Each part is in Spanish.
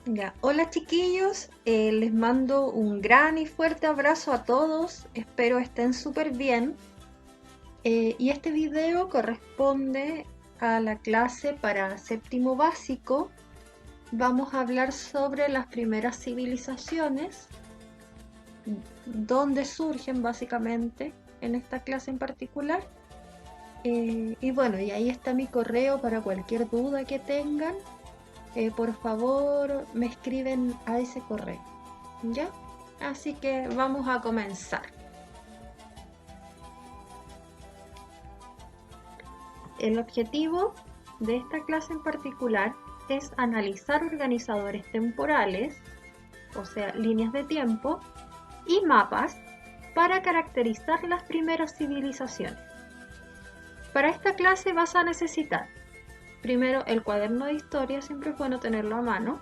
Ya, hola chiquillos, les mando un gran y fuerte abrazo a todos, espero estén súper bien. Y este video corresponde a la clase para séptimo básico. Vamos a hablar sobre las primeras civilizaciones, dónde surgen básicamente en esta clase en particular. Y bueno, y ahí está mi correo para cualquier duda que tengan. Por favor, me escriben a ese correo. ¿Ya? Así que vamos a comenzar. El objetivo de esta clase en particular es analizar organizadores temporales, o sea, líneas de tiempo, y mapas para caracterizar las primeras civilizaciones. Para esta clase vas a necesitar, primero, el cuaderno de historia, siempre es bueno tenerlo a mano,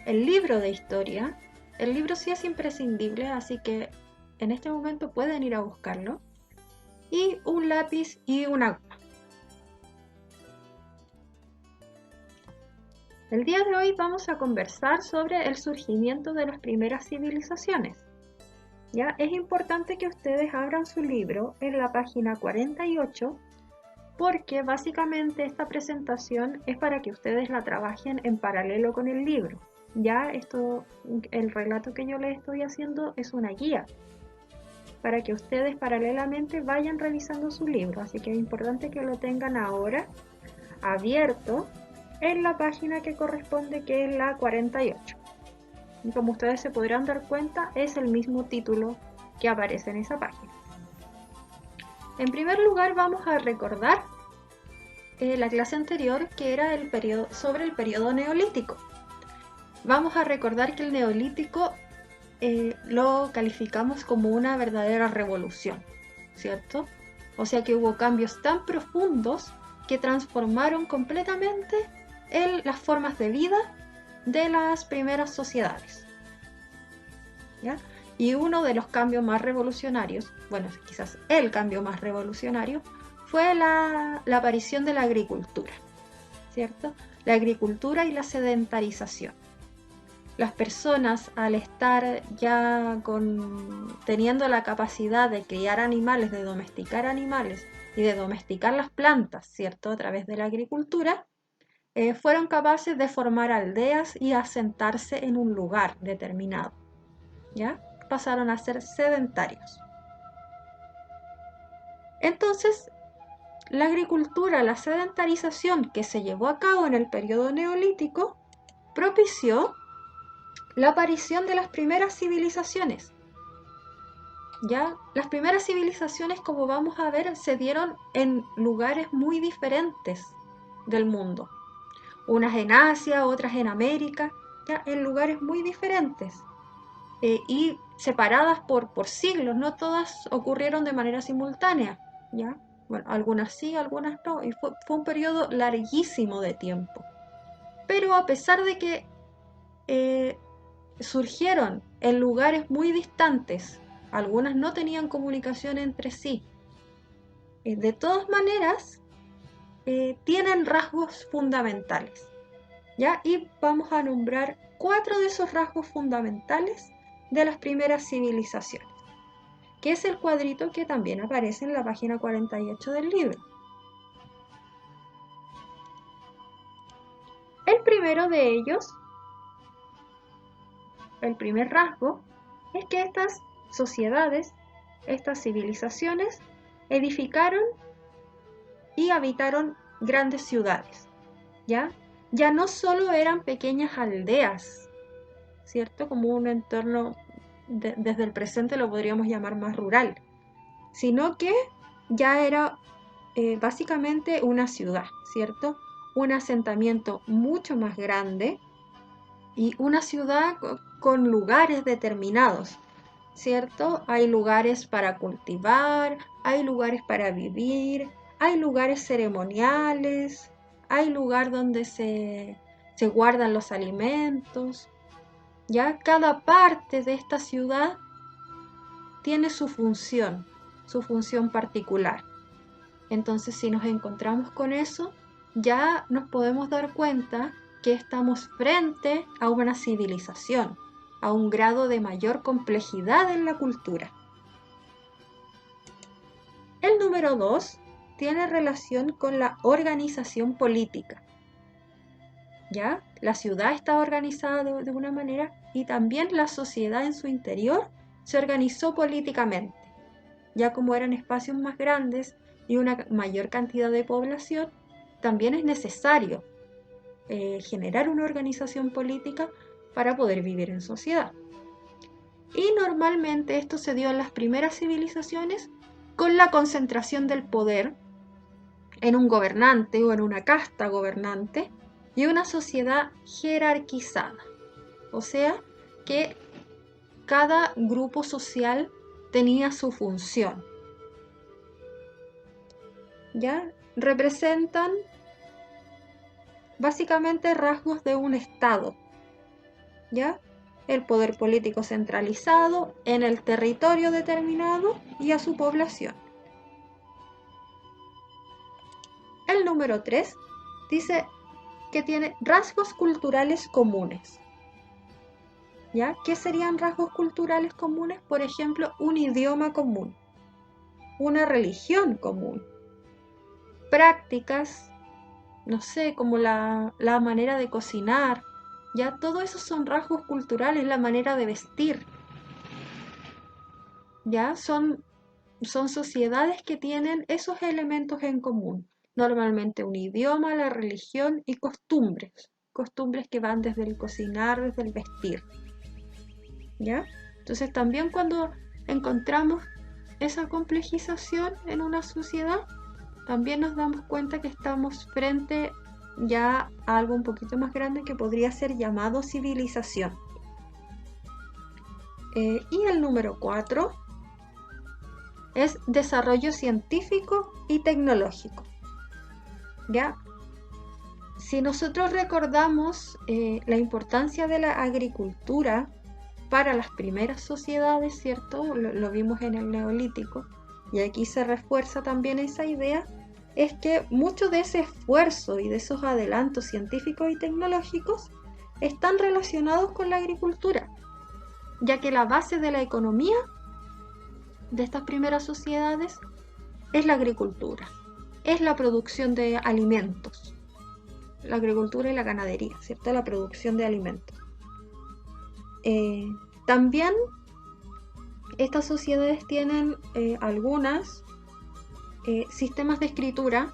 el libro de historia. El libro sí es imprescindible, así que en este momento pueden ir a buscarlo, y un lápiz y una goma. El día de hoy vamos a conversar sobre el surgimiento de las primeras civilizaciones. Ya es importante que ustedes abran su libro en la página 48 porque básicamente esta presentación es para que ustedes la trabajen en paralelo con el libro. Ya el relato que yo les estoy haciendo es una guía para que ustedes paralelamente vayan revisando su libro, así que es importante que lo tengan ahora abierto en la página que corresponde, que es la 48. Y como ustedes se podrán dar cuenta, es el mismo título que aparece en esa página. En primer lugar, vamos a recordar la clase anterior, que era sobre el periodo neolítico. Vamos a recordar que el neolítico lo calificamos como una verdadera revolución, ¿cierto? O sea que hubo cambios tan profundos que transformaron completamente las formas de vida de las primeras sociedades. ¿Ya? Y uno de los cambios más revolucionarios, bueno, quizás el cambio más revolucionario, fue la aparición de la agricultura, ¿cierto? La agricultura y la sedentarización. Las personas, al estar ya teniendo la capacidad de criar animales, de domesticar animales y de domesticar las plantas, ¿cierto? A través de la agricultura, fueron capaces de formar aldeas y asentarse en un lugar determinado, ¿ya? Pasaron a ser sedentarios. Entonces, la agricultura, la sedentarización que se llevó a cabo en el periodo neolítico, propició la aparición de las primeras civilizaciones. Ya, las primeras civilizaciones, como vamos a ver, se dieron en lugares muy diferentes del mundo. Unas en Asia, otras en América, ya, en lugares muy diferentes. Y separadas por siglos, no todas ocurrieron de manera simultánea, ¿ya? Bueno, algunas sí, algunas no, y fue un periodo larguísimo de tiempo. Pero a pesar de que eh, surgieron en lugares muy distantes, algunas no tenían comunicación entre sí, de todas maneras tienen rasgos fundamentales, ¿ya? Y vamos a nombrar 4 de esos rasgos fundamentales de las primeras civilizaciones, que es el cuadrito que también aparece en la página 48 del libro. El primero de ellos, el primer rasgo, es que estas sociedades, estas civilizaciones, edificaron y habitaron grandes ciudades, ¿ya? Ya no solo eran pequeñas aldeas, ¿cierto? Como un entorno, desde el presente lo podríamos llamar más rural, sino que ya era básicamente una ciudad, ¿cierto? Un asentamiento mucho más grande y una ciudad con lugares determinados, ¿cierto? Hay lugares para cultivar, hay lugares para vivir, hay lugares ceremoniales, hay lugar donde se guardan los alimentos. Ya cada parte de esta ciudad tiene su función particular. Entonces, si nos encontramos con eso, ya nos podemos dar cuenta que estamos frente a una civilización, a un grado de mayor complejidad en la cultura. El número 2 tiene relación con la organización política. ¿Ya? La ciudad está organizada de una manera y también la sociedad en su interior se organizó políticamente. Ya como eran espacios más grandes y una mayor cantidad de población, también es necesario generar una organización política para poder vivir en sociedad. Y normalmente esto se dio en las primeras civilizaciones con la concentración del poder en un gobernante o en una casta gobernante y una sociedad jerarquizada. O sea, que cada grupo social tenía su función. ¿Ya? Representan básicamente rasgos de un estado. ¿Ya? El poder político centralizado en el territorio determinado y a su población. El número 3 dice que tiene rasgos culturales comunes. ¿Ya? ¿Qué serían rasgos culturales comunes? Por ejemplo, un idioma común, una religión común, prácticas, no sé, como la manera de cocinar, ¿ya? Todo eso son rasgos culturales, la manera de vestir, ¿ya? Son sociedades que tienen esos elementos en común, normalmente un idioma, la religión y costumbres que van desde el cocinar, desde el vestir. ¿Ya? Entonces también cuando encontramos esa complejización en una sociedad, también nos damos cuenta que estamos frente ya a algo un poquito más grande que podría ser llamado civilización. Y el número 4 es desarrollo científico y tecnológico. ¿Ya? Si nosotros recordamos la importancia de la agricultura para las primeras sociedades, ¿cierto? Lo vimos en el Neolítico, y aquí se refuerza también esa idea, es que mucho de ese esfuerzo y de esos adelantos científicos y tecnológicos están relacionados con la agricultura, ya que la base de la economía de estas primeras sociedades es la agricultura, es la producción de alimentos, la agricultura y la ganadería, ¿cierto? La producción de alimentos. También estas sociedades tienen algunas sistemas de escritura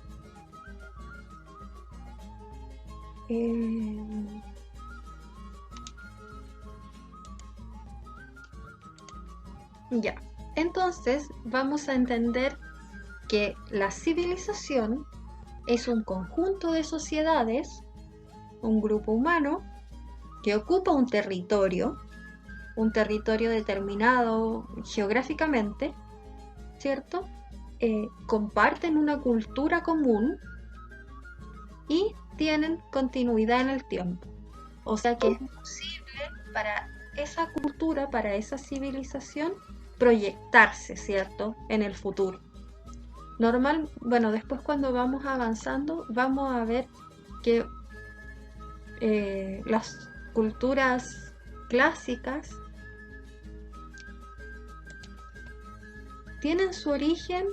ya, entonces vamos a entender que la civilización es un conjunto de sociedades, un grupo humano que ocupa un territorio determinado geográficamente, ¿cierto? Comparten una cultura común y tienen continuidad en el tiempo. O sea que es posible para esa cultura, para esa civilización, proyectarse, ¿cierto?, en el futuro. Bueno, después cuando vamos avanzando, vamos a ver que las culturas clásicas tienen su origen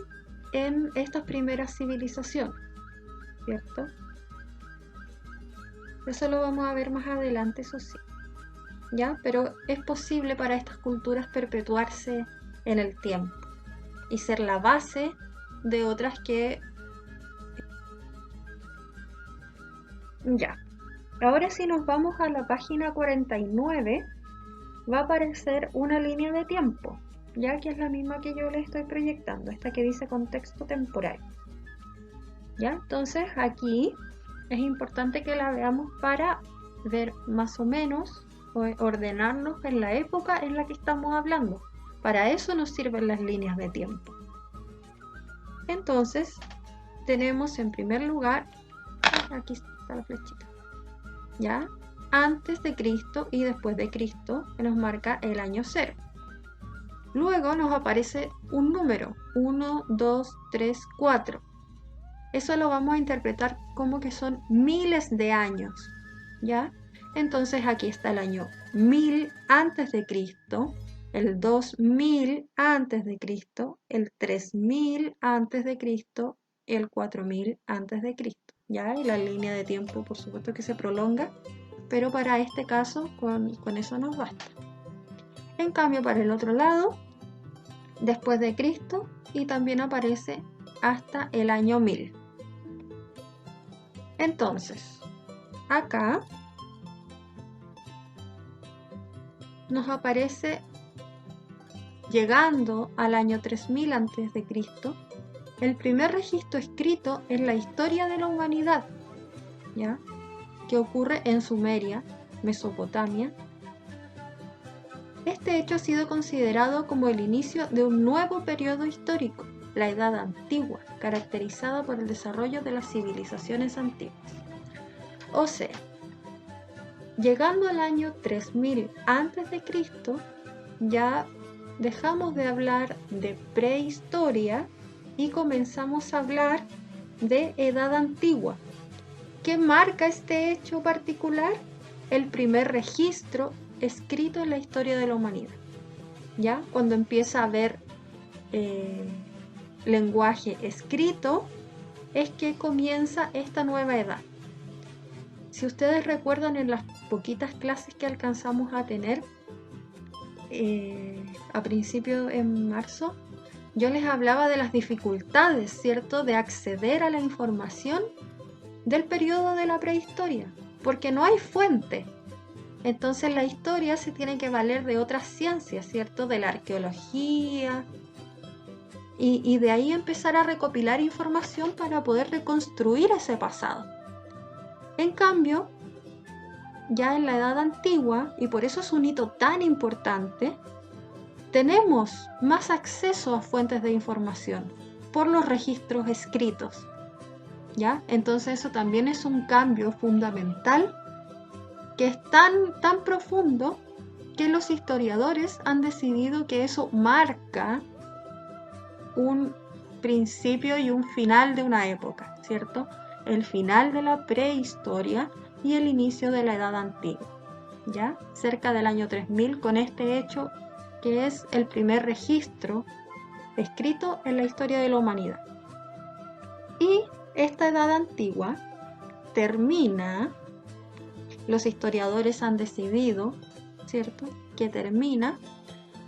en estas primeras civilizaciones, ¿cierto? Eso lo vamos a ver más adelante, eso sí, ¿ya? Pero es posible para estas culturas perpetuarse en el tiempo y ser la base de otras que... Ya. Ahora si nos vamos a la página 49, va a aparecer una línea de tiempo, ya que es la misma que yo le estoy proyectando, esta que dice contexto temporal. ¿Ya? Entonces aquí es importante que la veamos para ver más o menos, ordenarnos en la época en la que estamos hablando. Para eso nos sirven las líneas de tiempo. Entonces tenemos en primer lugar, aquí está la flechita, ¿ya? Antes de Cristo y después de Cristo, que nos marca el año 0. Luego nos aparece un número, 1, 2, 3, 4. Eso lo vamos a interpretar como que son miles de años, ¿ya? Entonces aquí está el año 1000 antes de Cristo, el 2000 antes de Cristo, el 3000 antes de Cristo, el 4000 antes de Cristo, ¿ya? Y la línea de tiempo, por supuesto que se prolonga, pero para este caso con eso nos basta. En cambio, para el otro lado, después de Cristo, y también aparece hasta el año 1000. Entonces, acá nos aparece llegando al año 3000 a.C., el primer registro escrito en la historia de la humanidad, ¿ya? Que ocurre en Sumeria, Mesopotamia. Este hecho ha sido considerado como el inicio de un nuevo periodo histórico, la Edad Antigua, caracterizada por el desarrollo de las civilizaciones antiguas. O sea, llegando al año 3000 a.C., ya dejamos de hablar de prehistoria y comenzamos a hablar de Edad Antigua. ¿Qué marca este hecho particular? El primer registro escrito en la historia de la humanidad. ¿Ya? Cuando empieza a haber lenguaje escrito, es que comienza esta nueva edad. Si ustedes recuerdan, en las poquitas clases que alcanzamos a tener a principio en marzo, yo les hablaba de las dificultades, ¿cierto?, de acceder a la información del periodo de la prehistoria, porque no hay fuente. Entonces la historia se tiene que valer de otras ciencias, ¿cierto?, de la arqueología, y de ahí empezar a recopilar información para poder reconstruir ese pasado. En cambio, ya en la Edad Antigua, y por eso es un hito tan importante, tenemos más acceso a fuentes de información por los registros escritos, ¿ya? Entonces eso también es un cambio fundamental que es tan profundo que los historiadores han decidido que eso marca un principio y un final de una época, ¿cierto? El final de la prehistoria y el inicio de la Edad Antigua, ¿ya? Cerca del año 3000, con este hecho que es el primer registro escrito en la historia de la humanidad. Y esta Edad Antigua termina, los historiadores han decidido, ¿cierto?, que termina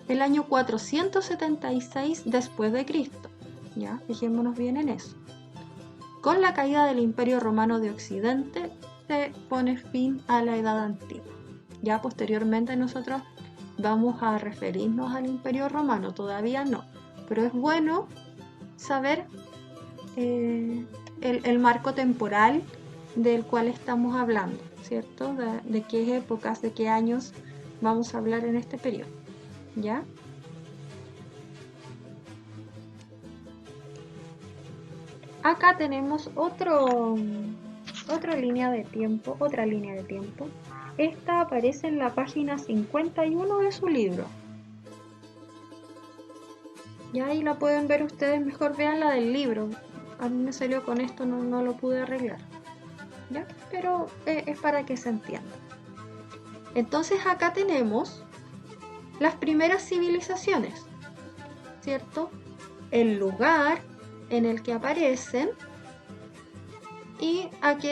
el año 476 después de Cristo, ¿ya? Fijémonos bien en eso. Con la caída del Imperio Romano de Occidente se pone fin a la Edad Antigua. Ya posteriormente nosotros vamos a referirnos al Imperio Romano, todavía no, pero es bueno saber el marco temporal del cual estamos hablando, ¿cierto? De qué épocas, de qué años vamos a hablar en este periodo, ¿ya? Acá tenemos otra línea de tiempo, Esta aparece en la página 51 de su libro. Y ahí la pueden ver ustedes, mejor vean la del libro. A mí me salió con esto, no lo pude arreglar, ¿ya? Pero es para que se entienda. Entonces acá tenemos las primeras civilizaciones, ¿cierto? El lugar en el que aparecen y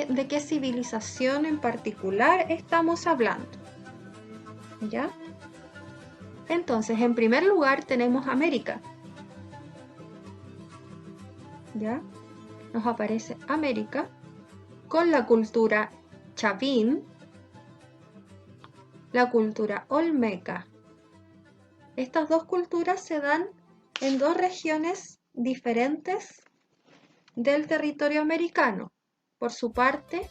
de qué civilización en particular estamos hablando, ¿ya? Entonces, en primer lugar tenemos América, ¿ya? Nos aparece América con la cultura chavín, la cultura olmeca. Estas dos culturas se dan en dos regiones diferentes del territorio americano. Por su parte,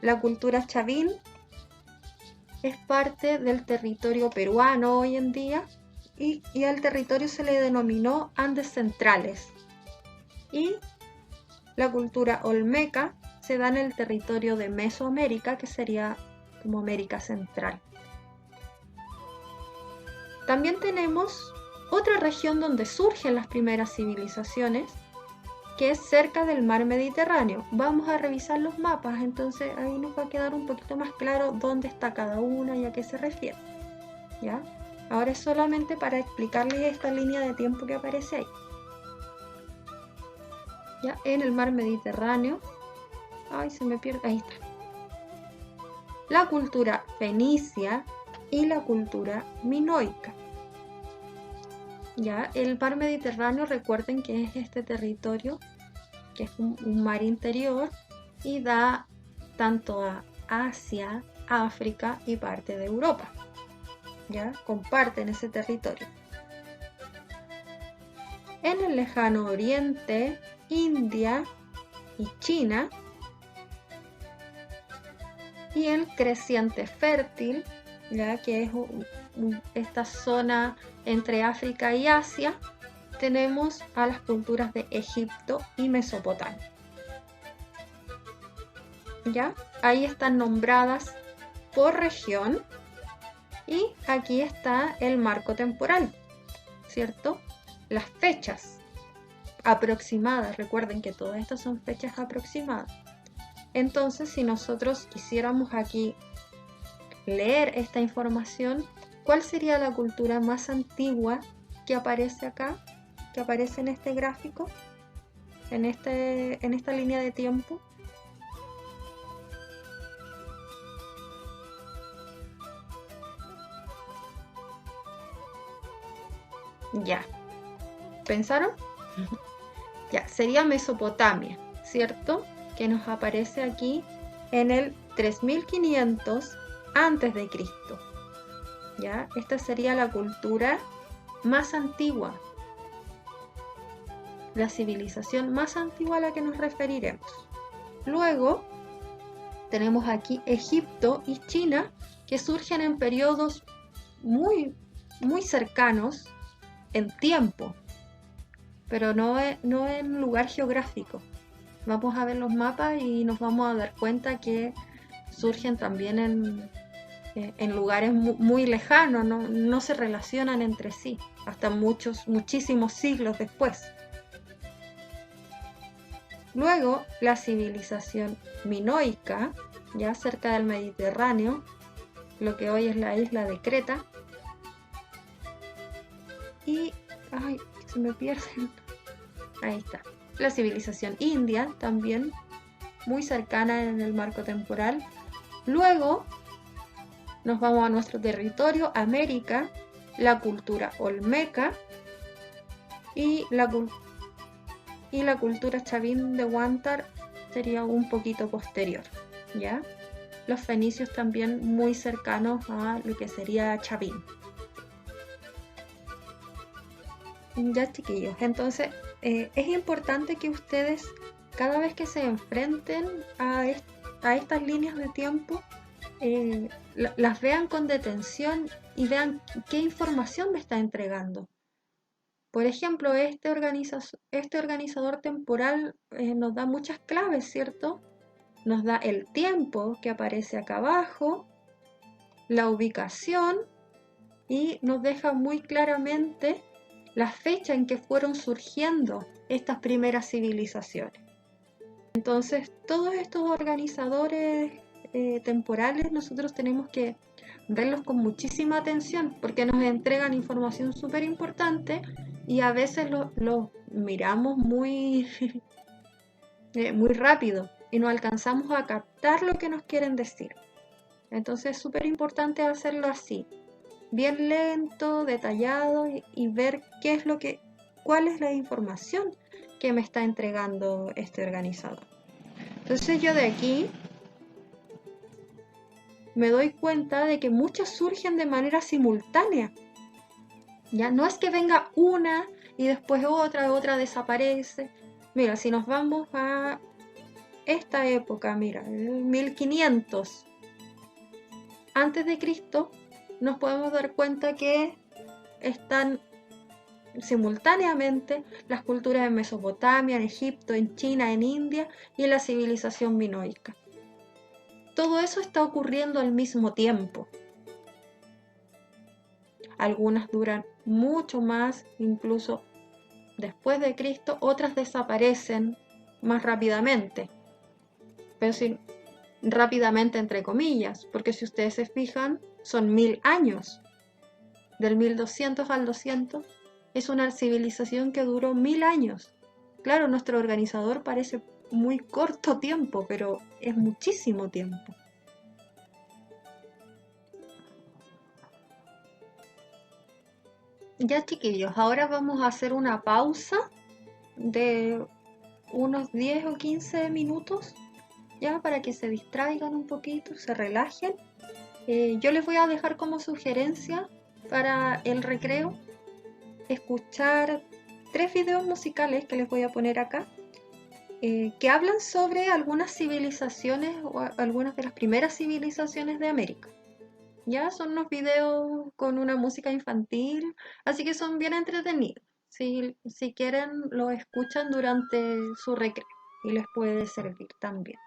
la cultura chavín es parte del territorio peruano hoy en día y al territorio se le denominó Andes Centrales. Y la cultura olmeca se da en el territorio de Mesoamérica, que sería como América Central. También tenemos otra región donde surgen las primeras civilizaciones, que es cerca del mar Mediterráneo. Vamos a revisar los mapas, entonces ahí nos va a quedar un poquito más claro dónde está cada una y a qué se refiere. ¿Ya? Ahora es solamente para explicarles esta línea de tiempo que aparece ahí. ¿Ya? En el mar Mediterráneo. Ay, se me pierde. Ahí está. La cultura fenicia y la cultura minoica. Ya, el mar Mediterráneo, recuerden que es este territorio que es un mar interior y da tanto a Asia, África y parte de Europa. Ya, comparten ese territorio. En el lejano oriente, India y China, y el creciente fértil, ya que es esta zona entre África y Asia, tenemos a las culturas de Egipto y Mesopotamia. ¿Ya? Ahí están nombradas por región y aquí está el marco temporal, ¿cierto? Las fechas aproximadas, recuerden que todas estas son fechas aproximadas. Entonces, si nosotros quisiéramos aquí leer esta información, ¿cuál sería la cultura más antigua que aparece acá? Que aparece en este gráfico, en esta línea de tiempo. Ya. ¿Pensaron? Ya, sería Mesopotamia, ¿cierto? Que nos aparece aquí en el 3500 antes de Cristo. ¿Ya? Esta sería la cultura más antigua, la civilización más antigua a la que nos referiremos. Luego tenemos aquí Egipto y China, que surgen en periodos muy cercanos en tiempo, pero no en lugar geográfico. Vamos a ver los mapas y nos vamos a dar cuenta que surgen también en lugares muy lejanos, no se relacionan entre sí, hasta muchísimos siglos después. Luego, la civilización minoica, ya cerca del Mediterráneo, lo que hoy es la isla de Creta. Y, ay, se me pierden. Ahí está. La civilización india, también muy cercana en el marco temporal. Luego, nos vamos a nuestro territorio, América, la cultura olmeca y la cultura chavín de Huántar sería un poquito posterior, ¿ya? Los fenicios también muy cercanos a lo que sería Chavín. Ya, chiquillos, entonces es importante que ustedes cada vez que se enfrenten a estas líneas de tiempo las vean con detención y vean qué información me está entregando. Por ejemplo, este organizador temporal nos da muchas claves, ¿cierto? Nos da el tiempo que aparece acá abajo, la ubicación y nos deja muy claramente la fecha en que fueron surgiendo estas primeras civilizaciones. Entonces, todos estos organizadores temporales nosotros tenemos que verlos con muchísima atención porque nos entregan información súper importante y a veces los miramos muy, muy rápido y no alcanzamos a captar lo que nos quieren decir. Entonces es súper importante hacerlo así, bien lento, detallado y ver cuál es la información que me está entregando este organizador. Entonces yo de aquí me doy cuenta de que muchas surgen de manera simultánea. Ya no es que venga una y después otra desaparece. Mira, si nos vamos a esta época, mira, el 1500 antes de Cristo, nos podemos dar cuenta que están simultáneamente las culturas en Mesopotamia, en Egipto, en China, en India y en la civilización minoica. Todo eso está ocurriendo al mismo tiempo. Algunas duran mucho más, incluso después de Cristo, otras desaparecen más rápidamente. Pero si rápidamente entre comillas, porque si ustedes se fijan, son 1000 años. Del 1200 al 200 es una civilización que duró 1000 años. Claro, nuestro organizador parece muy corto tiempo, pero es muchísimo tiempo. Ya, chiquillos, ahora vamos a hacer una pausa de unos 10 o 15 minutos, ya, para que se distraigan un poquito, se relajen. Yo les voy a dejar como sugerencia para el recreo escuchar 3 videos musicales que les voy a poner acá, que hablan sobre algunas civilizaciones o algunas de las primeras civilizaciones de América. Ya son unos videos con una música infantil, así que son bien entretenidos. Si quieren, lo escuchan durante su recreo y les puede servir también.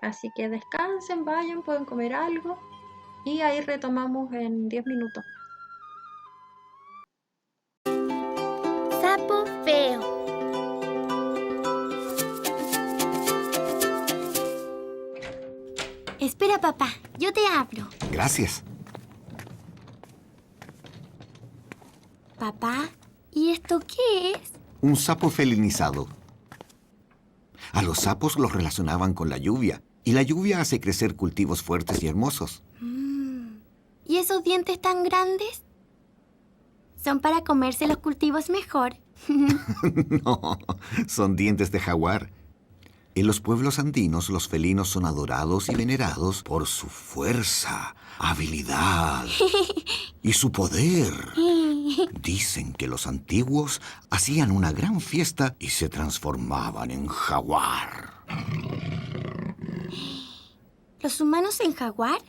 Así que descansen, vayan, pueden comer algo y ahí retomamos en 10 minutos. Sapo feo. Espera, papá, yo te abro. Gracias. Papá, ¿y esto qué es? Un sapo felinizado. A los sapos los relacionaban con la lluvia, y la lluvia hace crecer cultivos fuertes y hermosos. ¿Y esos dientes tan grandes? ¿Son para comerse los cultivos mejor? No, son dientes de jaguar. En los pueblos andinos, los felinos son adorados y venerados por su fuerza, habilidad y su poder. Dicen que los antiguos hacían una gran fiesta y se transformaban en jaguar. ¿Los humanos en jaguar?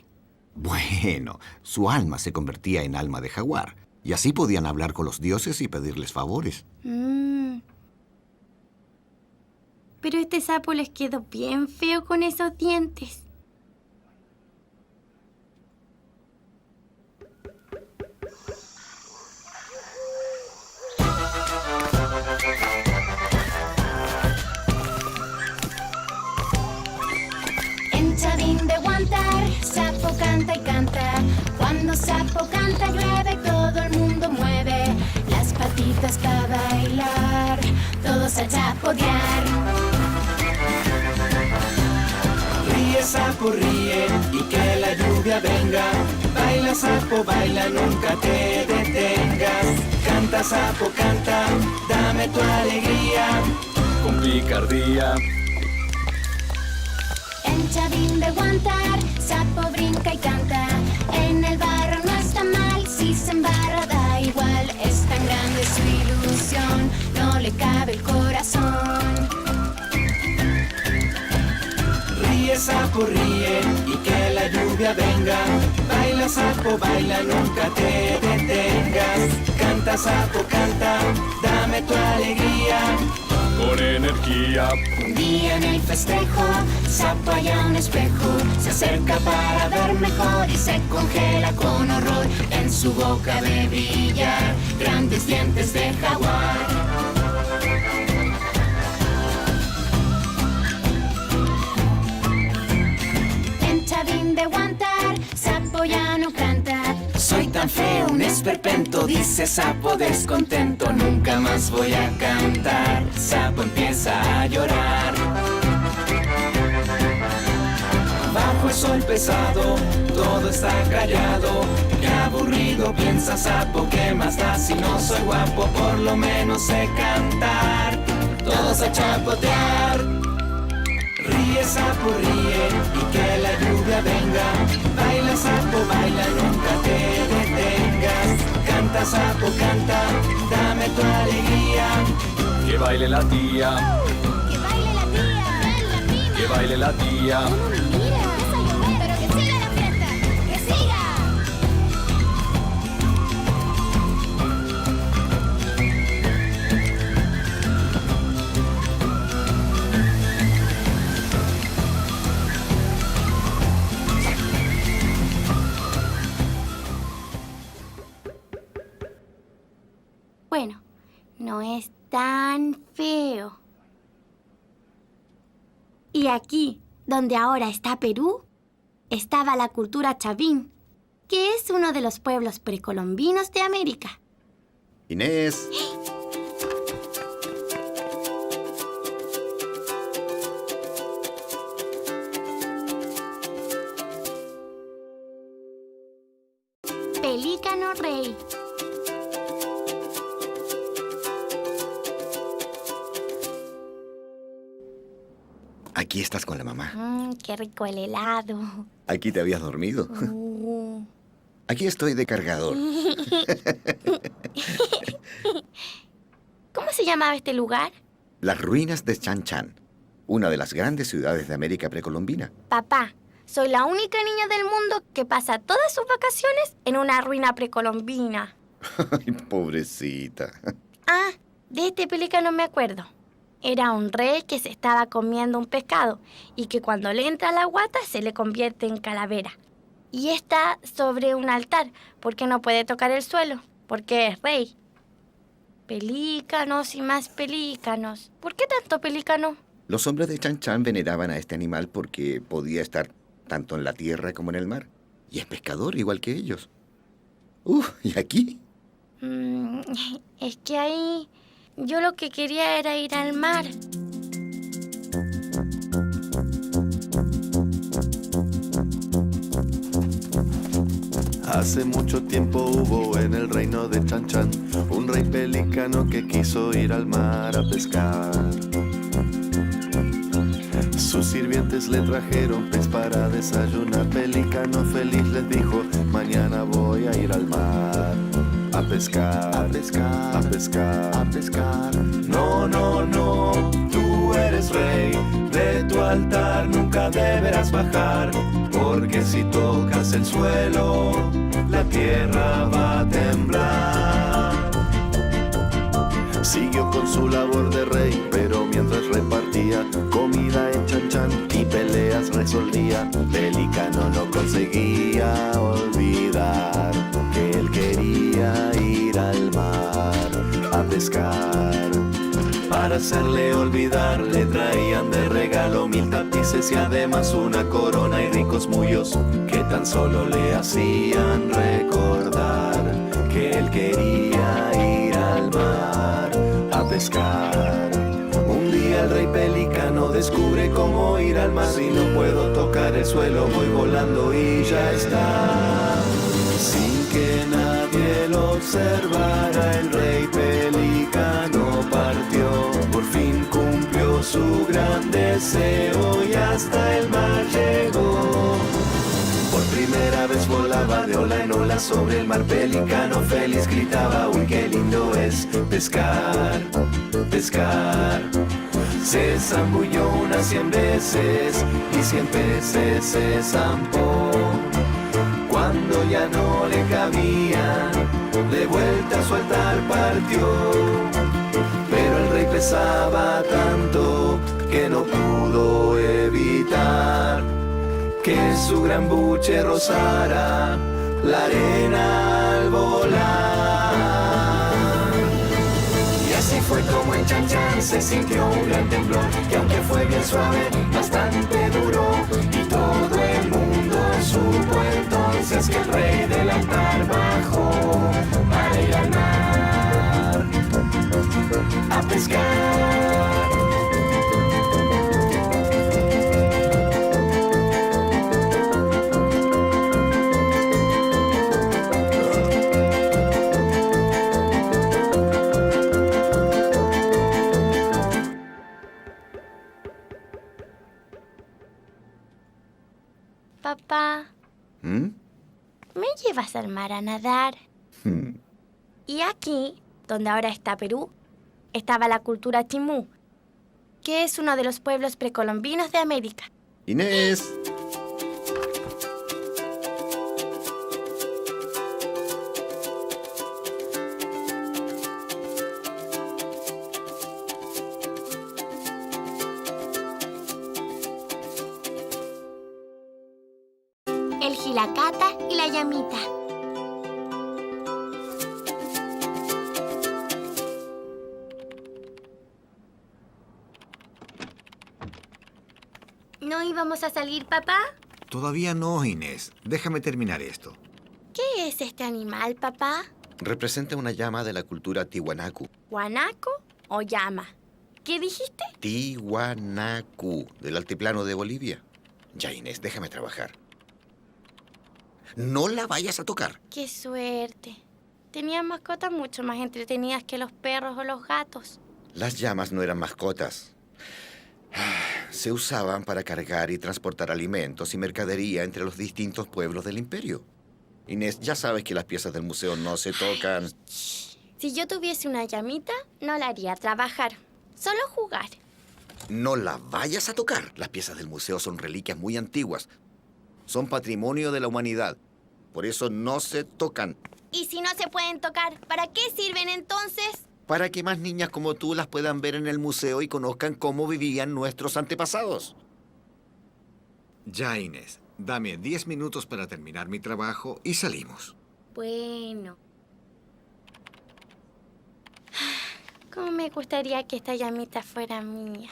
Bueno, su alma se convertía en alma de jaguar, y así podían hablar con los dioses y pedirles favores. Pero este sapo les quedó bien feo con esos dientes. En Chavín de Guantar, sapo canta y canta. Cuando sapo canta llueve, todo el mundo mueve las patitas para bailar, todos a chapotear. Ríe, sapo, ríe, y que la lluvia venga. Baila, sapo, baila, nunca te detengas. Canta, sapo, canta, dame tu alegría. Con picardía. En Chavín de Guantar, sapo brinca y canta. En el barro no está mal, si se embarra da igual. Es tan grande su ilusión, no le cabe el corazón. Ríe, sapo, ríe, y que la lluvia venga. Baila, sapo, baila, nunca te detengas. Canta, sapo, canta, dame tu alegría. Con energía. Un día en el festejo, sapo halla un espejo. Se acerca para ver mejor y se congela con horror. En su boca de brillar grandes dientes de jaguar. En Chavín de Guantar, sapo ya no canta. Soy tan feo, un esperpento, dice sapo descontento. Nunca más voy a cantar. Sapo empieza a llorar. Bajo el sol pesado, todo está callado. Qué aburrido, piensa sapo, ¿qué más da si no soy guapo? Por lo menos sé cantar. Todos a chapotear. Ríe, sapo, ríe, y que la lluvia venga. Baila, sapo, baila, nunca te detengas. Canta, sapo, canta, dame tu alegría. Que baile la tía. ¡Que baile la tía! Que baile la tía. ¡Mira! ¡Empieza a llover! ¡Pero que siga la fiesta! ¡Que siga! Bueno, no es tan feo. Y aquí, donde ahora está Perú, estaba la cultura chavín, que es uno de los pueblos precolombinos de América. Inés. Pelícano rey. Aquí estás con la mamá. Qué rico el helado. Aquí te habías dormido. Aquí estoy de cargador. ¿Cómo se llamaba este lugar? Las ruinas de Chan Chan, una de las grandes ciudades de América precolombina. Papá, soy la única niña del mundo que pasa todas sus vacaciones en una ruina precolombina. Ay, pobrecita. Ah, de este pelícano me acuerdo. Era un rey que se estaba comiendo un pescado y que cuando le entra a la guata se le convierte en calavera. Y está sobre un altar porque no puede tocar el suelo, porque es rey. Pelícanos y más pelícanos. ¿Por qué tanto pelícano? Los hombres de Chan Chan veneraban a este animal porque podía estar tanto en la tierra como en el mar. Y es pescador igual que ellos. ¿Y aquí? Es que ahí yo lo que quería era ir al mar. Hace mucho tiempo hubo en el reino de Chan Chan un rey pelícano que quiso ir al mar a pescar. Sus sirvientes le trajeron pez para desayunar. Pelícano feliz les dijo: mañana voy a ir al mar a pescar, a pescar, a pescar, a pescar. No, no, no, tú eres rey, de tu altar nunca deberás bajar, porque si tocas el suelo, la tierra va a temblar. Siguió con su labor de rey, pero mientras repartía comida en Chan Chan y peleas resolvía, Pelícano no conseguía olvidar que él quería ir al mar a pescar. Para hacerle olvidar le traían de regalo 1000 tapices y además una corona y ricos mullos que tan solo le hacían recordar que él quería ir al mar a pescar. Un día el rey Pelícano descubre cómo ir al mar. Si no puedo tocar el suelo voy volando y ya está. Sin que nadie lo observara, el rey Pelícano partió. Por fin cumplió su gran deseo y hasta el mar llegó. Por primera vez volaba de ola en ola sobre el mar. Pelícano feliz gritaba: uy, qué lindo es pescar, pescar. Se zambulló unas 100 veces y 100 peces se zampó. Cuando ya no le cabía, de vuelta a su altar partió. Pero el rey pesaba tanto que no pudo evitar que su gran buche rozara la arena al volar. Y así fue como en Chan Chan se sintió un gran temblor, que aunque fue bien suave, bastante duró. Y todo el mundo supo entonces que el rey del altar bajó para ir al mar a pescar. Papá, ¿me llevas al mar a nadar? Y aquí, donde ahora está Perú, estaba la cultura chimú, que es uno de los pueblos precolombinos de América. Inés. El Jilacata y la Llamita. ¿No íbamos a salir, papá? Todavía no, Inés. Déjame terminar esto. ¿Qué es este animal, papá? Representa una llama de la cultura tiwanaku. ¿Guanaco o llama? ¿Qué dijiste? Tiwanaku, del altiplano de Bolivia. Ya, Inés, déjame trabajar. No la vayas a tocar. ¡Qué suerte! Tenía mascotas mucho más entretenidas que los perros o los gatos. Las llamas no eran mascotas. Se usaban para cargar y transportar alimentos y mercadería entre los distintos pueblos del imperio. Inés, ya sabes que las piezas del museo no se tocan. Si yo tuviese una llamita, no la haría trabajar. Solo jugar. No la vayas a tocar. Las piezas del museo son reliquias muy antiguas. Son patrimonio de la humanidad. Por eso no se tocan. ¿Y si no se pueden tocar, para qué sirven entonces? Para que más niñas como tú las puedan ver en el museo y conozcan cómo vivían nuestros antepasados. Ya, Inés. Dame 10 minutos para terminar mi trabajo y salimos. Bueno. Cómo me gustaría que esta llamita fuera mía.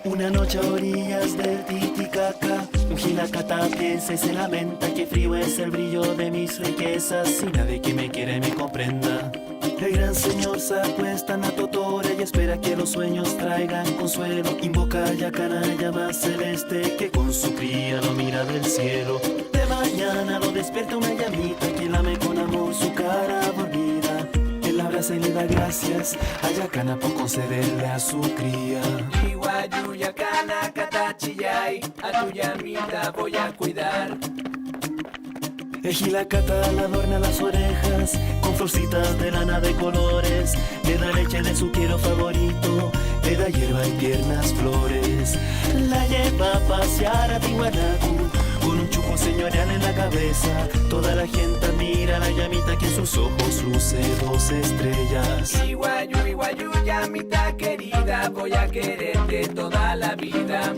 Una noche a orillas del Titicaca, un Gilacata piensa y se lamenta que frío es el brillo de mis riquezas y nadie que me quiere me comprenda. El gran señor se acuesta en la totora y espera que los sueños traigan consuelo. Invoca a Yacana, llama celeste, que con su cría lo mira del cielo. De mañana lo despierta una llamita que lame con amor su cara dormida. Él abraza y le da gracias a Yacana por concederle a su cría. Iguayu, Yacana, Catachillay, a tu llamita voy a cuidar. El Gilacata le adorna las orejas con florcitas de lana de colores. Le da leche de su quiero favorito, le da hierba y tiernas flores. La lleva a pasear a Tiwanaku con un chupo señorial en la cabeza. Toda la gente mira a la llamita que en sus ojos luce 2 estrellas. Iguayu, llamita querida, voy a quererte toda la vida.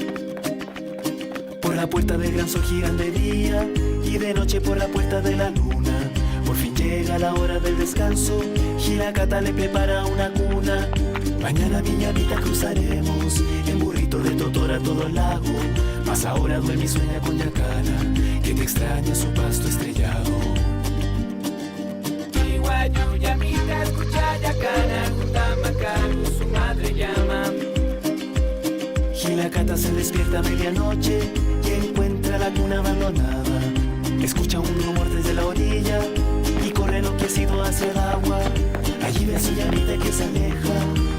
Por la puerta del gran sol giran de día y de noche por la puerta de la luna. Por fin llega la hora del descanso, Gilacata le prepara una cuna. Mañana mi llamita cruzaremos en burrito de Totora todo el lago. Mas ahora duerme y sueña con Yacana, que te extraña su pasto estrellado. Iguayu, llamita, escucha Yacana, Jutamacaru, su madre llama. Gilacata se despierta a medianoche y encuentra la cuna abandonada. Escucha un rumor desde la orilla y corre enloquecido hacia el agua. Allí ve a su llamita que se aleja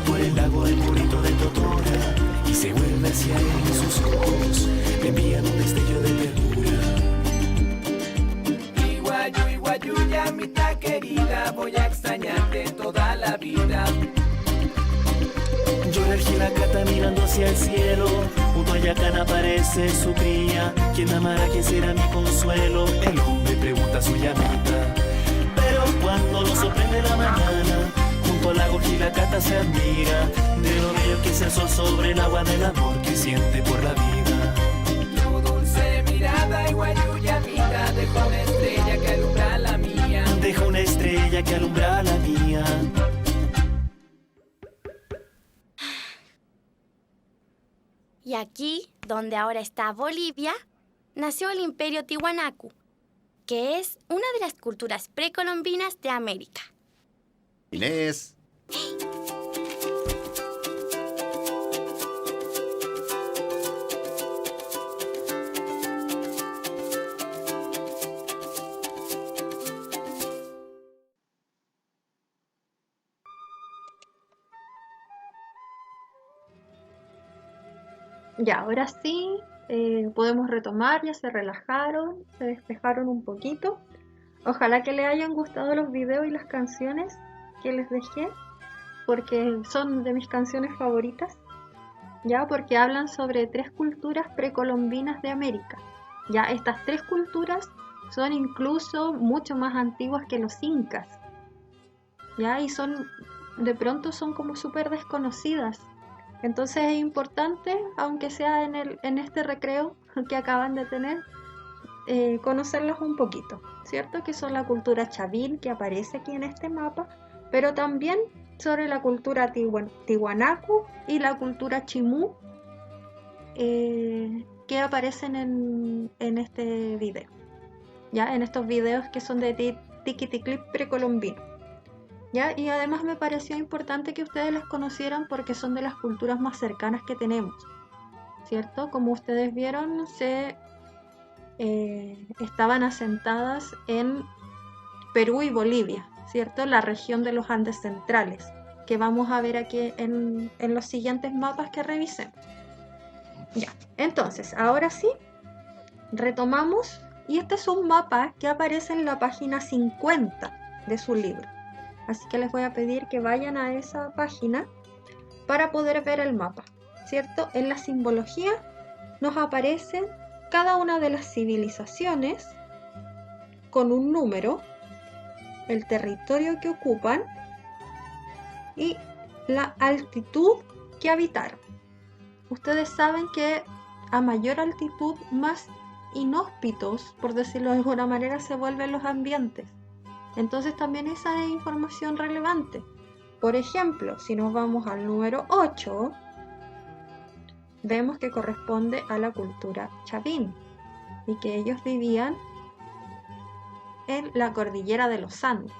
por el lago del burrito de Totora y se vuelve hacia él y sus ojos le envían un destello de ternura. Iguayu, llamita querida, voy a extrañarte toda la vida. Llora el Gilacata mirando hacia el cielo. Junto a Yacana aparece su cría. ¿Quién amará? ¿Quién será mi consuelo? El hombre pregunta a su llamita. Pero cuando lo sorprende la mañana, junto al lago Gilacata se admira de lo bello que es el sol sobre el agua del amor que siente por la vida. Tu dulce mirada, Iguayu, llamita, deja una estrella que alumbra la mía. Deja una estrella que alumbra la mía. Y aquí, donde ahora está Bolivia, nació el Imperio Tiwanaku, que es una de las culturas precolombinas de América. Inés. Ya, ahora sí, podemos retomar, ya se relajaron, se despejaron un poquito. Ojalá que les hayan gustado los videos y las canciones que les dejé, porque son de mis canciones favoritas, ya, porque hablan sobre 3 culturas precolombinas de América. Ya, estas 3 culturas son incluso mucho más antiguas que los incas, ya, y de pronto son como súper desconocidas. Entonces es importante, aunque sea en este recreo que acaban de tener, conocerlos un poquito, ¿cierto? Que son la cultura chavín, que aparece aquí en este mapa, pero también sobre la cultura tiwanaku y la cultura chimú, que aparecen en este video, ¿ya? En estos videos que son de Tiquiticlip precolombino, ¿ya? Y además me pareció importante que ustedes las conocieran porque son de las culturas más cercanas que tenemos, ¿cierto? Como ustedes vieron, estaban asentadas en Perú y Bolivia, ¿cierto? La región de los Andes centrales, que vamos a ver aquí en los siguientes mapas que revisemos. Ya, entonces, ahora sí, retomamos, y este es un mapa que aparece en la página 50 de su libro. Así que les voy a pedir que vayan a esa página para poder ver el mapa, ¿cierto? En la simbología nos aparecen cada una de las civilizaciones con un número, el territorio que ocupan y la altitud que habitaron. Ustedes saben que a mayor altitud, más inhóspitos, por decirlo de alguna manera, se vuelven los ambientes. Entonces también esa es información relevante. Por ejemplo, si nos vamos al número 8, vemos que corresponde a la cultura chavín y que ellos vivían en la cordillera de los Andes,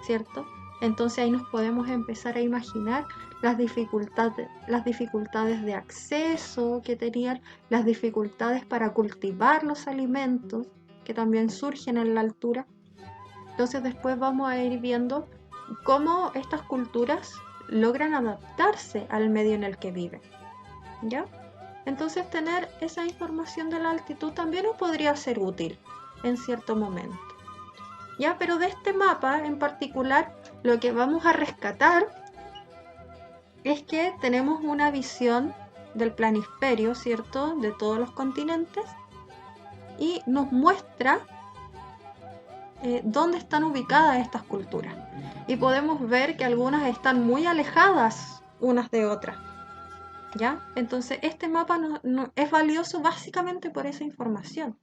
¿cierto? Entonces ahí nos podemos empezar a imaginar las dificultades de acceso que tenían, las dificultades para cultivar los alimentos que también surgen en la altura. Entonces después vamos a ir viendo cómo estas culturas logran adaptarse al medio en el que viven, ¿ya? Entonces tener esa información de la altitud también nos podría ser útil en cierto momento, ¿ya? Pero de este mapa en particular lo que vamos a rescatar es que tenemos una visión del planisferio, ¿cierto? De todos los continentes, y nos muestra dónde están ubicadas estas culturas. Y podemos ver que algunas están muy alejadas unas de otras, ¿ya? Entonces este mapa es valioso básicamente por esa información.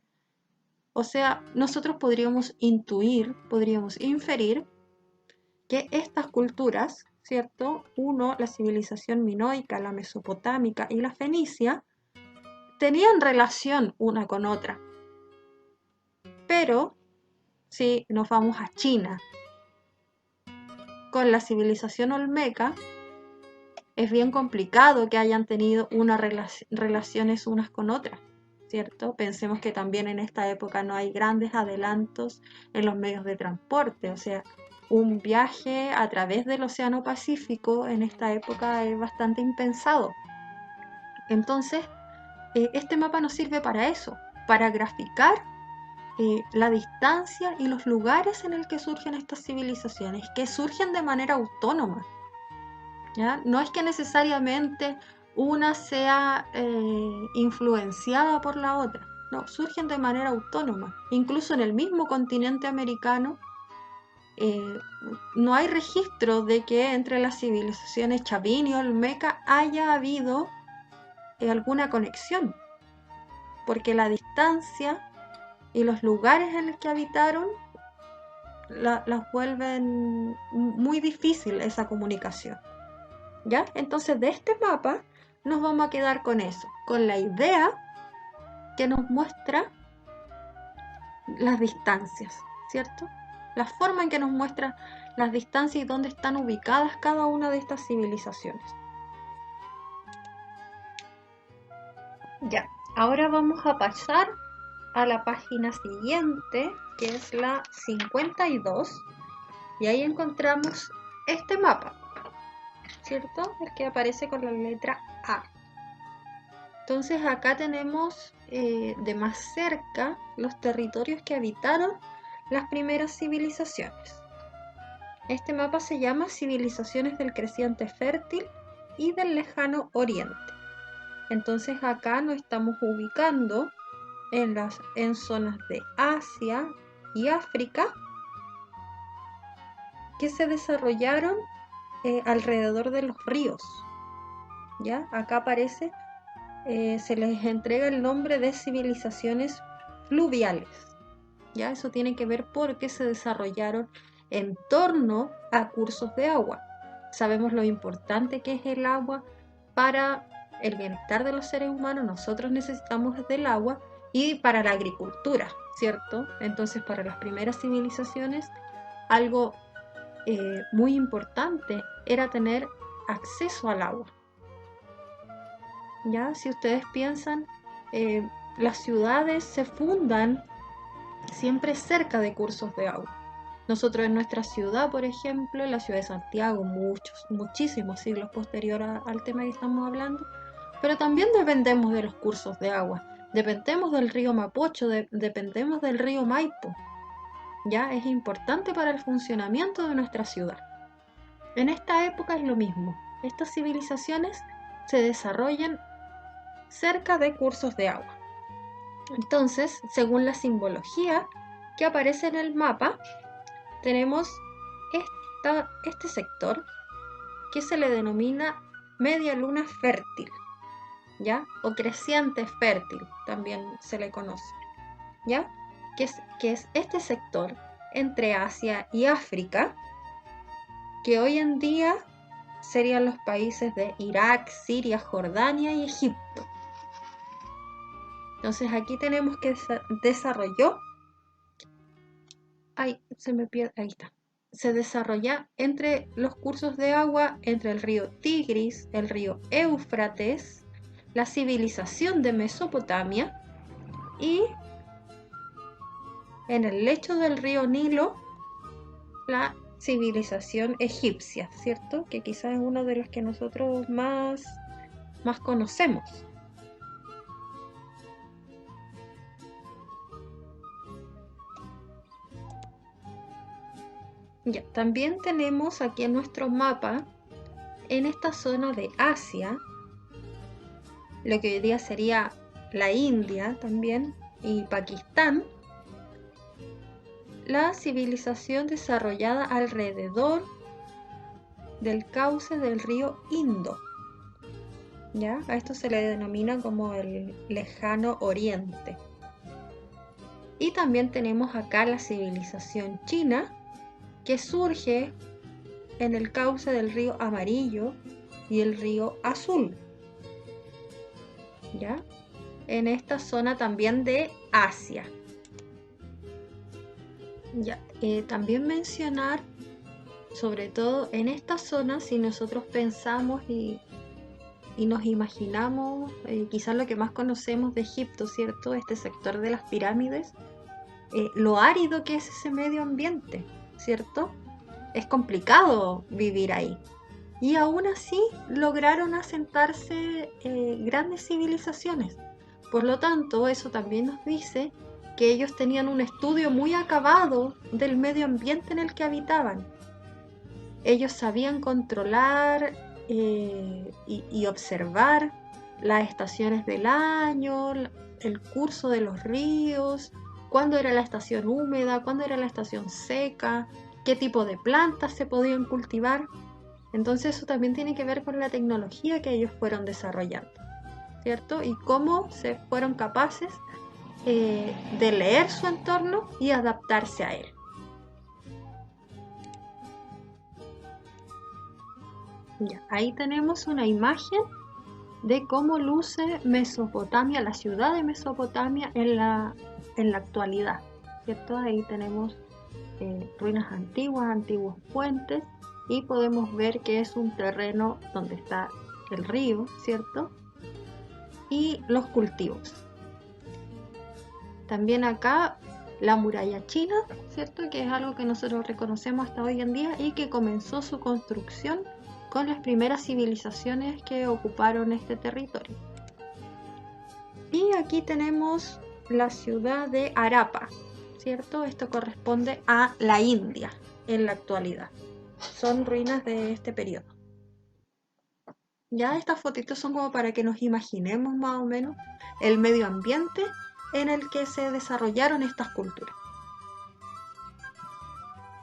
O sea, nosotros podríamos intuir, podríamos inferir que estas culturas, ¿cierto? La civilización minoica, la mesopotámica y la fenicia, tenían relación una con otra. Pero si nos vamos a China, con la civilización olmeca, es bien complicado que hayan tenido unas relaciones unas con otras, ¿cierto? Pensemos que también en esta época no hay grandes adelantos en los medios de transporte, o sea, un viaje a través del Océano Pacífico en esta época es bastante impensado. Entonces, este mapa nos sirve para eso, para graficar la distancia y los lugares en el que surgen estas civilizaciones, que surgen de manera autónoma, ¿ya? No es que necesariamente una sea influenciada por la otra, no, surgen de manera autónoma. Incluso en el mismo continente americano no hay registro de que entre las civilizaciones chavín y olmeca haya habido alguna conexión, porque la distancia y los lugares en los que habitaron las vuelven muy difícil esa comunicación, ¿ya? Entonces de este mapa nos vamos a quedar con eso, con la idea que nos muestra las distancias, ¿cierto? La forma en que nos muestra las distancias y dónde están ubicadas cada una de estas civilizaciones. Ya, ahora vamos a pasar a la página siguiente, que es la 52, y ahí encontramos este mapa, ¿cierto? El que aparece con la letra A. Entonces acá tenemos de más cerca los territorios que habitaron las primeras civilizaciones. Este mapa se llama Civilizaciones del Creciente Fértil y del Lejano Oriente. Entonces acá nos estamos ubicando en zonas de Asia y África que se desarrollaron alrededor de los ríos, ¿ya? Acá aparece, se les entrega el nombre de civilizaciones fluviales. ¿Ya? Eso tiene que ver porque se desarrollaron en torno a cursos de agua. Sabemos lo importante que es el agua para el bienestar de los seres humanos. Nosotros necesitamos del agua y para la agricultura, ¿cierto? Entonces, para las primeras civilizaciones, algo muy importante era tener acceso al agua. ¿Ya? Si ustedes piensan, las ciudades se fundan siempre cerca de cursos de agua. Nosotros en nuestra ciudad, por ejemplo, en la ciudad de Santiago, muchísimos siglos posterior al tema que estamos hablando, pero también dependemos de los cursos de agua, dependemos del río Mapocho, dependemos del río Maipo. Ya es importante para el funcionamiento de nuestra ciudad. En esta época es lo mismo. Estas civilizaciones se desarrollan cerca de cursos de agua. Entonces, según la simbología que aparece en el mapa, tenemos este sector que se le denomina media luna fértil, ¿ya? O creciente fértil, también se le conoce, ¿ya? Que es este sector entre Asia y África, que hoy en día serían los países de Irak, Siria, Jordania y Egipto. Entonces aquí tenemos que desarrolló, ahí está, se desarrolla entre los cursos de agua, entre el río Tigris, el río Éufrates, la civilización de Mesopotamia y en el lecho del río Nilo, la civilización egipcia, ¿cierto? Que quizás es uno de los que nosotros más conocemos. Ya, también tenemos aquí en nuestro mapa, en esta zona de Asia, lo que hoy día sería la India también y Pakistán, la civilización desarrollada alrededor del cauce del río Indo. ¿Ya? A esto se le denomina como el lejano oriente. Y también tenemos acá la civilización china, que surge en el cauce del río Amarillo y el río Azul. ¿Ya? En esta zona también de Asia. Ya, también mencionar, sobre todo en esta zona, si nosotros pensamos y nos imaginamos, quizás lo que más conocemos de Egipto, ¿cierto? Este sector de las pirámides, lo árido que es ese medio ambiente, ¿cierto? Es complicado vivir ahí. Y aún así lograron asentarse grandes civilizaciones. Por lo tanto, eso también nos dice que ellos tenían un estudio muy acabado del medio ambiente en el que habitaban. Ellos sabían controlar y observar las estaciones del año, el curso de los ríos, cuándo era la estación húmeda, cuándo era la estación seca, qué tipo de plantas se podían cultivar. Entonces eso también tiene que ver con la tecnología que ellos fueron desarrollando, ¿cierto? Y cómo se fueron capaces de leer su entorno y adaptarse a él. Ya, ahí tenemos una imagen de cómo luce Mesopotamia, la ciudad de Mesopotamia en la actualidad, ¿cierto? Ahí tenemos ruinas antiguas, antiguos puentes, y podemos ver que es un terreno donde está el río, ¿cierto? Y los cultivos. También acá la muralla china, ¿cierto? Que es algo que nosotros reconocemos hasta hoy en día y que comenzó su construcción con las primeras civilizaciones que ocuparon este territorio. Y aquí tenemos la ciudad de Harappa, ¿cierto? Esto corresponde a la India en la actualidad. Son ruinas de este periodo. Ya estas fotitos son como para que nos imaginemos más o menos el medio ambiente en el que se desarrollaron estas culturas.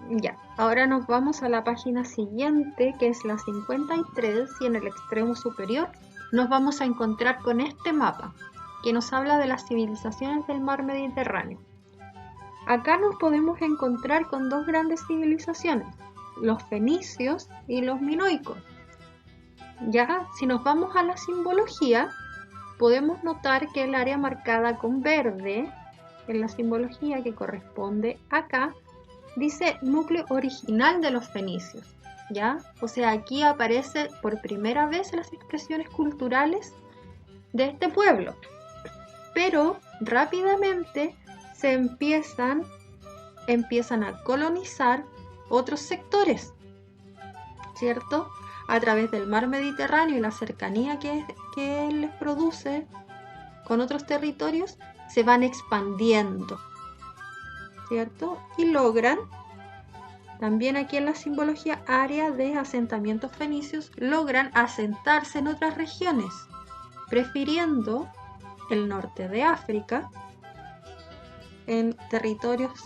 Ya, ahora nos vamos a la página siguiente, que es la 53, y en el extremo superior nos vamos a encontrar con este mapa, que nos habla de las civilizaciones del mar Mediterráneo. Acá nos podemos encontrar con dos grandes civilizaciones, los fenicios y los minoicos. Ya, si nos vamos a la simbología, podemos notar que el área marcada con verde en la simbología que corresponde acá dice núcleo original de los fenicios, ¿ya? O sea, aquí aparece por primera vez las expresiones culturales de este pueblo, pero rápidamente se empiezan a colonizar otros sectores, ¿cierto? A través del mar Mediterráneo y la cercanía que les produce con otros territorios, se van expandiendo, ¿cierto? Y logran, también aquí en la simbología, área de asentamientos fenicios, logran asentarse en otras regiones, prefiriendo el norte de África, en territorios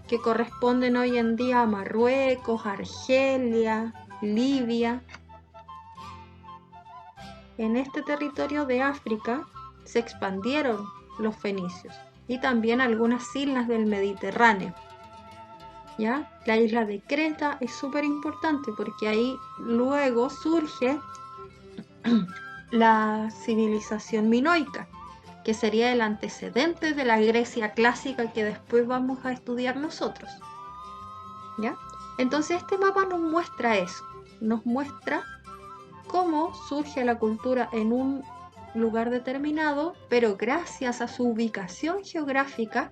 que corresponden hoy en día a Marruecos, Argelia, Libia. En este territorio de África se expandieron los fenicios y también algunas islas del Mediterráneo. ¿Ya? La isla de Creta es súper importante porque ahí luego surge la civilización minoica, que sería el antecedente de la Grecia clásica que después vamos a estudiar nosotros. ¿Ya? Entonces este mapa nos muestra eso, nos muestra cómo surge la cultura en un lugar determinado, pero gracias a su ubicación geográfica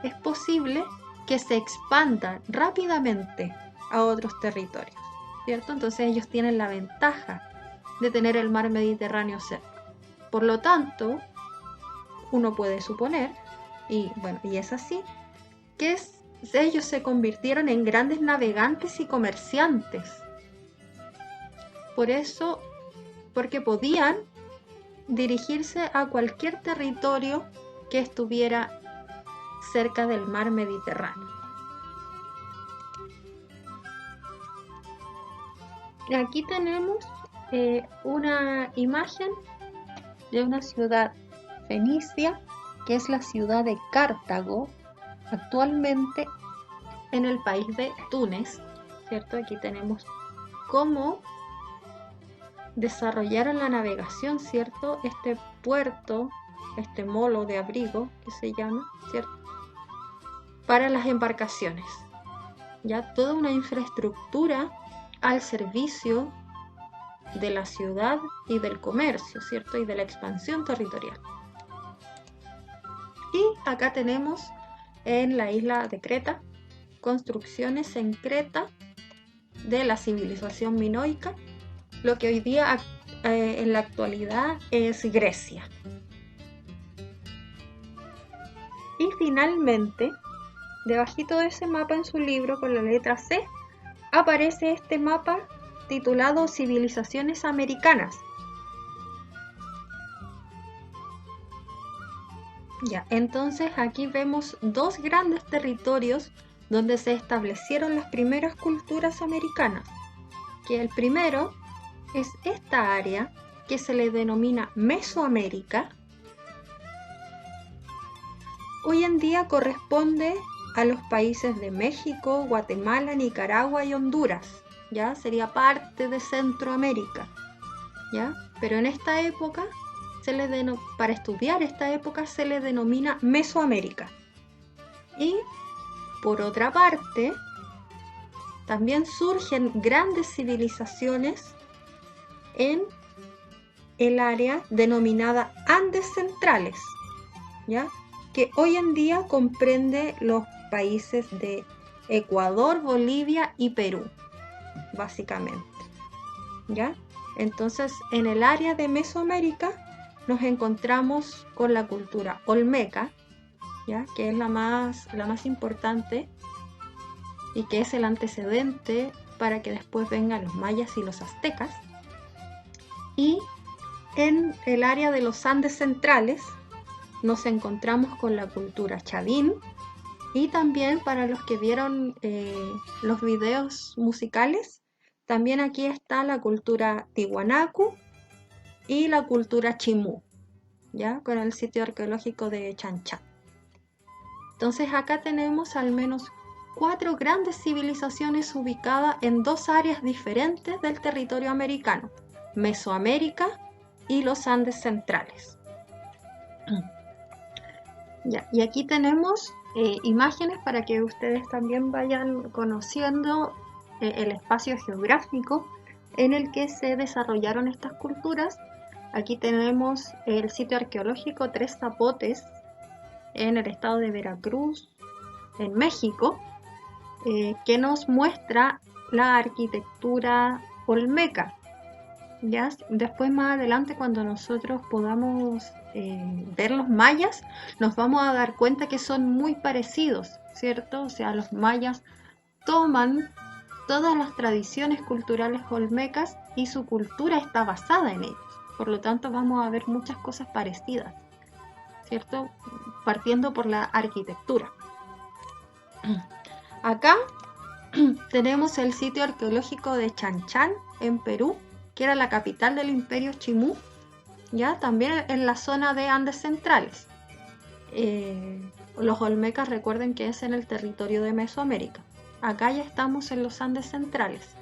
es posible que se expanda rápidamente a otros territorios, ¿cierto? Entonces ellos tienen la ventaja de tener el mar Mediterráneo cerca. Por lo tanto, uno puede suponer, y es así, que ellos se convirtieron en grandes navegantes y comerciantes. Por eso, porque podían dirigirse a cualquier territorio que estuviera cerca del mar Mediterráneo. Aquí tenemos una imagen de una ciudad fenicia, que es la ciudad de Cartago, actualmente en el país de Túnez, ¿cierto? Aquí tenemos cómo desarrollaron la navegación, ¿cierto? Este puerto, este molo de abrigo que se llama, ¿cierto? Para las embarcaciones. Ya toda una infraestructura al servicio de la ciudad y del comercio, ¿cierto? Y de la expansión territorial. Y acá tenemos en la isla de Creta construcciones en Creta de la civilización minoica, lo que hoy día en la actualidad es Grecia. Y finalmente, debajito de ese mapa en su libro con la letra C, aparece este mapa titulado Civilizaciones Americanas. Ya, entonces aquí vemos dos grandes territorios donde se establecieron las primeras culturas americanas, que el primero es esta área que se le denomina Mesoamérica. Hoy en día corresponde a los países de México, Guatemala, Nicaragua y Honduras, ¿ya? Sería parte de Centroamérica, ¿ya? Pero en esta época, para estudiar esta época se le denomina Mesoamérica. Y por otra parte, también surgen grandes civilizaciones en el área denominada Andes Centrales, ¿ya? Que hoy en día comprende los países de Ecuador, Bolivia y Perú, básicamente, ¿ya? Entonces, en el área de Mesoamérica nos encontramos con la cultura olmeca, ¿ya? Que es la más importante y que es el antecedente para que después vengan los mayas y los aztecas. Y en el área de los Andes centrales nos encontramos con la cultura chavín, y también para los que vieron los videos musicales, también aquí está la cultura tiwanaku y la cultura chimú, ya con el sitio arqueológico de Chan Chan. Entonces acá tenemos al menos 4 grandes civilizaciones ubicadas en 2 áreas diferentes del territorio americano, Mesoamérica y los Andes centrales. Ya, y aquí tenemos imágenes para que ustedes también vayan conociendo el espacio geográfico en el que se desarrollaron estas culturas. Aquí tenemos el sitio arqueológico Tres Zapotes en el estado de Veracruz, en México, que nos muestra la arquitectura olmeca. ¿Ya? Después, más adelante, cuando nosotros podamos ver los mayas, nos vamos a dar cuenta que son muy parecidos, ¿cierto? O sea, los mayas toman todas las tradiciones culturales olmecas y su cultura está basada en ellos. Por lo tanto, vamos a ver muchas cosas parecidas, ¿cierto? Partiendo por la arquitectura. Acá tenemos el sitio arqueológico de Chan Chan en Perú, que era la capital del Imperio Chimú, ya también en la zona de Andes centrales. Los olmecas, recuerden que es en el territorio de Mesoamérica. Acá ya estamos en los Andes centrales.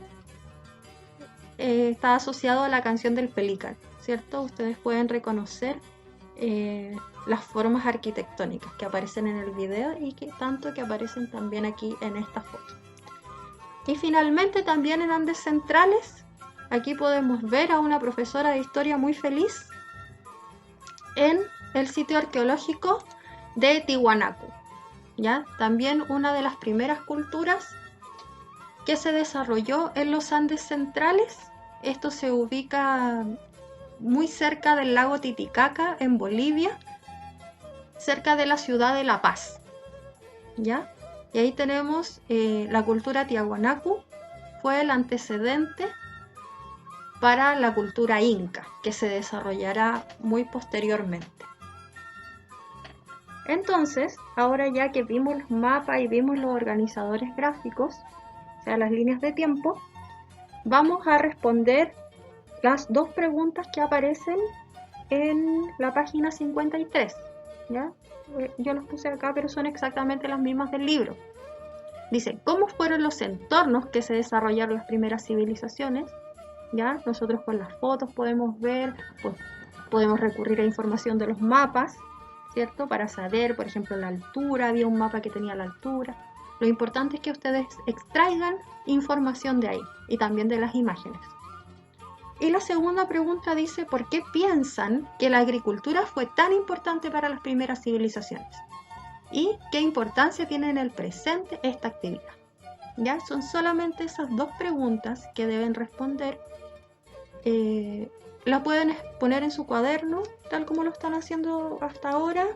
Está asociado a la canción del pelícano, ¿cierto? Ustedes pueden reconocer las formas arquitectónicas que aparecen en el video y que tanto que aparecen también aquí en esta foto. Y finalmente también en Andes centrales, aquí podemos ver a una profesora de historia muy feliz en el sitio arqueológico de Tiwanaku, ¿ya? También una de las primeras culturas que se desarrolló en los Andes centrales. Esto se ubica muy cerca del lago Titicaca en Bolivia, cerca de la ciudad de La Paz, ¿ya? Y ahí tenemos la cultura Tiwanaku, fue el antecedente para la cultura inca, que se desarrollará muy posteriormente. Entonces, ahora ya que vimos los mapas y vimos los organizadores gráficos, o sea, las líneas de tiempo, vamos a responder las 2 preguntas que aparecen en la página 53, ¿ya? Yo las puse acá, pero son exactamente las mismas del libro. Dice, ¿cómo fueron los entornos que se desarrollaron las primeras civilizaciones? ¿Ya? Nosotros con las fotos podemos ver, pues, podemos recurrir a información de los mapas, ¿cierto? Para saber, por ejemplo, la altura, había un mapa que tenía la altura. Lo importante es que ustedes extraigan información de ahí y también de las imágenes. Y la segunda pregunta dice, ¿por qué piensan que la agricultura fue tan importante para las primeras civilizaciones? ¿Y qué importancia tiene en el presente esta actividad? ¿Ya? Son solamente esas 2 preguntas que deben responder. La pueden poner en su cuaderno, tal como lo están haciendo hasta ahora,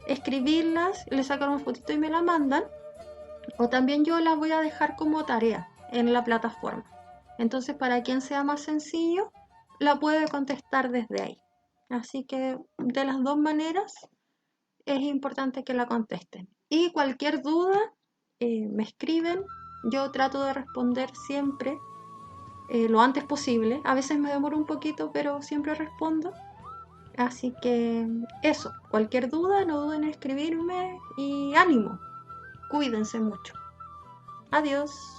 escribirlas, le sacan una fotito y me la mandan, o también yo las voy a dejar como tarea en la plataforma. Entonces, para quien sea más sencillo, la puede contestar desde ahí. Así que de las 2 maneras es importante que la contesten. Y cualquier duda, me escriben. Yo trato de responder siempre lo antes posible. A veces me demoro un poquito, pero siempre respondo. Así que eso, cualquier duda, no duden en escribirme y ánimo. Cuídense mucho. Adiós.